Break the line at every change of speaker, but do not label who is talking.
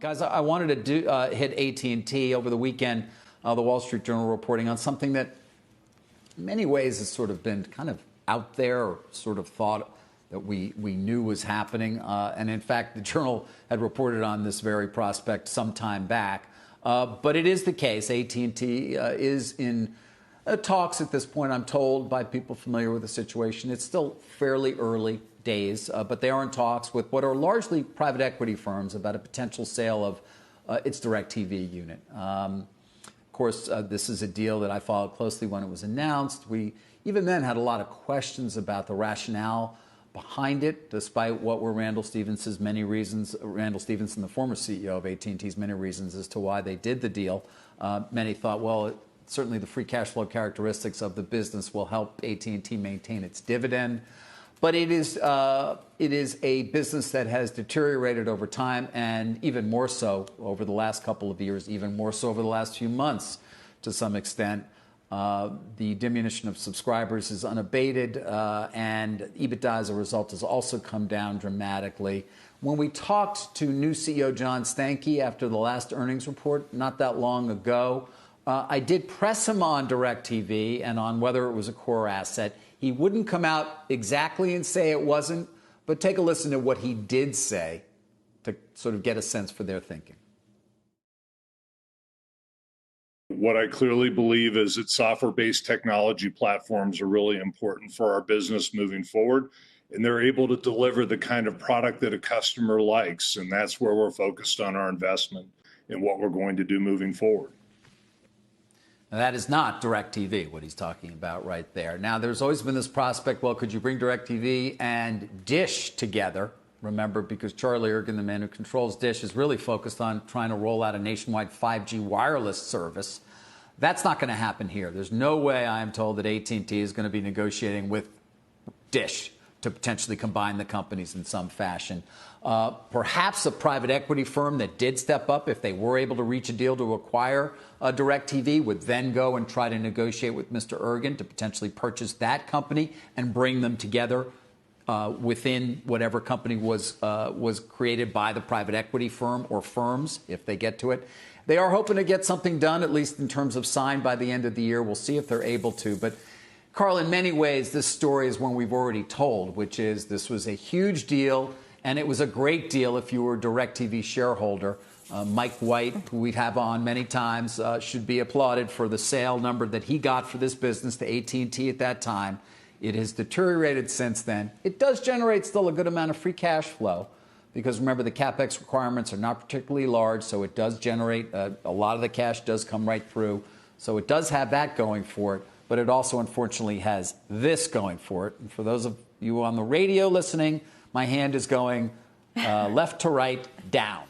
Guys, I wanted to hit AT&T over the weekend. The Wall Street Journal reporting on something that in many ways has sort of been kind of out there, or sort of thought that we knew was happening. And in fact, the Journal had reported on this very prospect some time back. But it is the case. AT&T is in talks at this point, I'm told, by people familiar with the situation. It's still fairly early days, but they are in talks with what are largely private equity firms about a potential sale of its DirecTV unit. Of course, this is a deal that I followed closely when it was announced. We even then had a lot of questions about the rationale behind it, despite what were Randall Stephenson's many reasons, Randall Stephenson, the former CEO of AT&T's many reasons as to why they did the deal. Many thought, well, certainly the free cash flow characteristics of the business will help AT&T maintain its dividend. But it is a business that has deteriorated over time, and even more so over the last couple of years, even more so over the last few months to some extent. The diminution of subscribers is unabated, and EBITDA as a result has also come down dramatically. When we talked to new CEO John Stankey after the last earnings report not that long ago, I did press him on DirecTV and on whether it was a core asset. He wouldn't come out exactly and say it wasn't, but take a listen to what he did say to sort of get a sense for their thinking.
What I clearly believe is that software-based technology platforms are really important for our business moving forward, and they're able to deliver the kind of product that a customer likes, and that's where we're focused on our investment and what we're going to do moving forward.
Now, that is not DirecTV, what he's talking about right there. Now, there's always been this prospect, well, could you bring DirecTV and Dish together? Remember, because Charlie Ergen, the man who controls Dish, is really focused on trying to roll out a nationwide 5G wireless service. That's not going to happen here. There's no way, I am told, that AT&T is going to be negotiating with Dish to potentially combine the companies in some fashion. Perhaps a private equity firm that did step up, if they were able to reach a deal to acquire DirecTV, would then go and try to negotiate with Mr. Ergen to potentially purchase that company and bring them together within whatever company was created by the private equity firm or firms, if they get to it. They are hoping to get something done, at least in terms of signed by the end of the year. We'll see if they're able to. But Carl, in many ways, this story is one we've already told, which is this was a huge deal, and it was a great deal if you were a DirecTV shareholder. Mike White, who we've had on many times, should be applauded for the sale number that he got for this business to AT&T at that time. It has deteriorated since then. It does generate still a good amount of free cash flow, because remember, the CapEx requirements are not particularly large, so it does generate a lot of the cash does come right through. So it does have that going for it. But it also, unfortunately, has this going for it. And for those of you on the radio listening, my hand is going left to right, down.